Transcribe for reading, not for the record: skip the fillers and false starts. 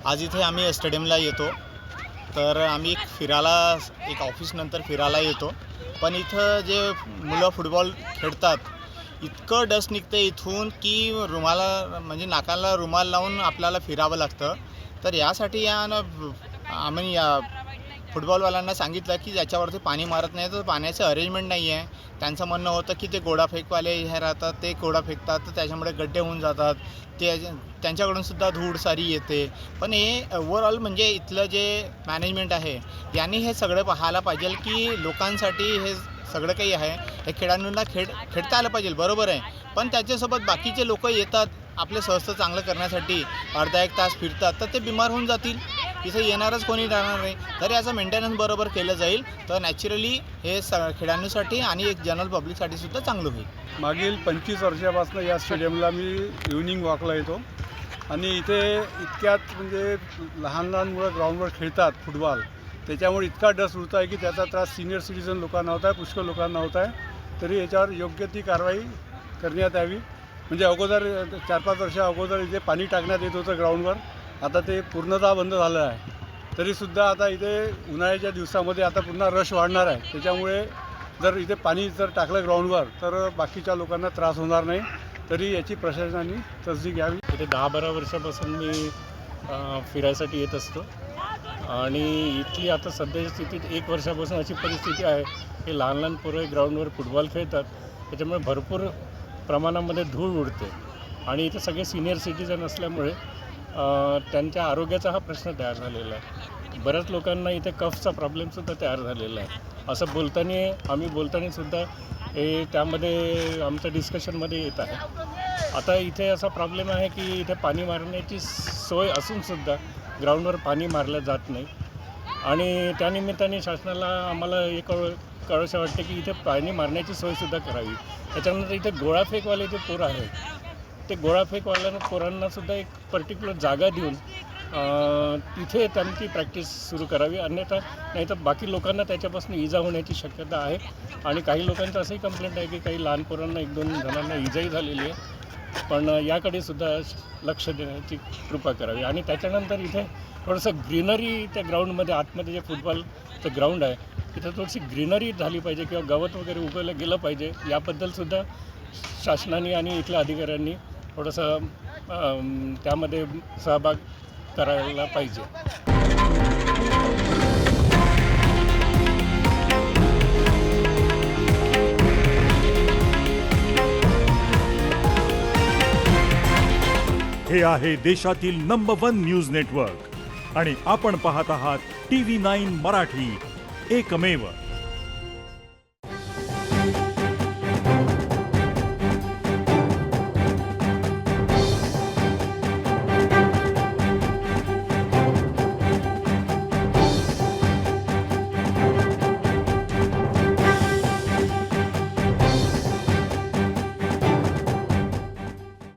आज इथे आम्ही स्टेडियमला येतो, तर आम्ही फिरायला एक ऑफिसनंतर फिरायला येतो. पण इथं जे मुलं फुटबॉल खेळतात, इतकं डस्ट निघतं इथून की म्हणजे नाकाला रुमाल लावून आपल्याला फिरावं लागतं. तर यासाठी आम्ही या फुटबॉलवाल्यांना सांगितलं की ज्याच्यावरती पाणी मारत नाही तर पाण्याचं अरेंजमेंट नाही आहे. त्यांचं म्हणणं होतं की ते गोडाफेकवाले हे राहतात, ते गोडा फेकतात, तर त्याच्यामुळे गड्डे होऊन जातात. ते त्यांच्याकडूनसुद्धा धूळ सारी येते. पण हे ओव्हरऑल म्हणजे इथलं जे मॅनेजमेंट आहे, यांनी हे सगळं पाहायला पाहिजे की लोकांसाठी हे सगळं काही आहे, हे खेळाडूंना खेळता आलं पाहिजे, बरोबर आहे. पण त्याच्यासोबत बाकीचे लोक येतात आपलं स्वास्थ्य चांगलं करण्यासाठी, अर्धा एक तास फिरतात, तर ते बिमार होऊन जातील. इथे येणारच कोणी राहणार नाही. तर याचं मेंटेनन्स बरोबर केलं जाईल तर नॅचरली हे खेळाडूंसाठी आणि एक जनरल पब्लिकसाठी सुद्धा चांगलं होईल. मागील 25 वर्षापासून या स्टेडियमला मी इव्हनिंग वॉकला येतो आणि इथे इतक्यात म्हणजे लहान लहान मुलं ग्राउंडवर खेळतात फुटबॉल, त्याच्यामुळे इतका डस्ट उडत आहे की त्याचा त्रास सिनियर सिटीजन लोकांना होत आहे, पुष्कळ लोकांना होत आहे. तरी याच्यावर योग्य ती कारवाई करण्यात यावी. म्हणजे अगोदर 4-5 वर्षा अगोदर इथे पाणी टाकण्यात येत होतं ग्राउंडवर, आता ते पूर्णतः बंद झालं आहे. तरीसुद्धा आता इथे उन्हाळ्याच्या दिवसामध्ये आता पुन्हा रश वाढणार आहे. त्याच्यामुळे जर इथे पाणी टाकलं ग्राउंडवर तर बाकीच्या लोकांना त्रास होणार नाही. तरी याची प्रशासनाने तसदी घ्यावी. इथे 10-12 वर्षापासून मी फिरायसाठी येत असतो आणि इथली आता सध्याच्या स्थितीत 1 वर्षापासून अशी परिस्थिती आहे की लहान लहान पोरं ग्राउंडवर फुटबॉल खेळतात, त्याच्यामुळे भरपूर प्रमाणामध्ये धूळ उडते आणि इथे सगळे सिनियर सिटीजन असल्यामुळे त्यांच्या आरोग्याचा हा प्रश्न तयार झालेला आहे. बऱ्याच लोकांना इथे कफचा प्रॉब्लेमसुद्धा तयार झालेला आहे. असं आम्ही बोलतानासुद्धा हे त्यामध्ये आमच्या डिस्कशनमध्ये येत आहे. आता इथे असा प्रॉब्लेम आहे की इथे पाणी मारण्याची सोय असूनसुद्धा ग्राउंडवर पाणी मारलं जात नाही आणि त्यानिमित्ताने शासनाला आम्हाला एक कळवशा वाटते की इथे पाणी मारण्याची सोयसुद्धा करावी. त्याच्यानंतर इथे गोळाफेकवाले जे पोरं आहेत, ते गोळाफेकवाल्या पोरांनासुद्धा एक पर्टिक्युलर जागा देऊन तिथे त्यांची प्रॅक्टिस सुरू करावी. अन्यथा नाही तर बाकी लोकांना त्याच्यापासून इजा होण्याची शक्यता आहे आणि काही लोकांचं असंही कंप्लेंट आहे की काही लहान पोरांना 1-2 जणांना इजाही झालेली आहे. पण याकडे सुद्धा लक्ष देण्याची कृपा करावी आणि त्याच्यानंतर इथे थोडंसं ग्रीनरी त्या ग्राउंडमध्ये आतमध्ये जे फुटबॉलचं ग्राउंड आहे तिथं थोडीशी ग्रीनरी झाली पाहिजे किंवा गवत वगैरे उगवलं गेलं पाहिजे. याबद्दलसुद्धा शासनाने आणि इथल्या अधिकाऱ्यांनी थोडंसं त्यामध्ये सहभाग करायला पाहिजे. हे आहे देशातील नंबर 1 न्यूज नेटवर्क आणि आपण पाहत आहात TV9 मराठी, एकमेव.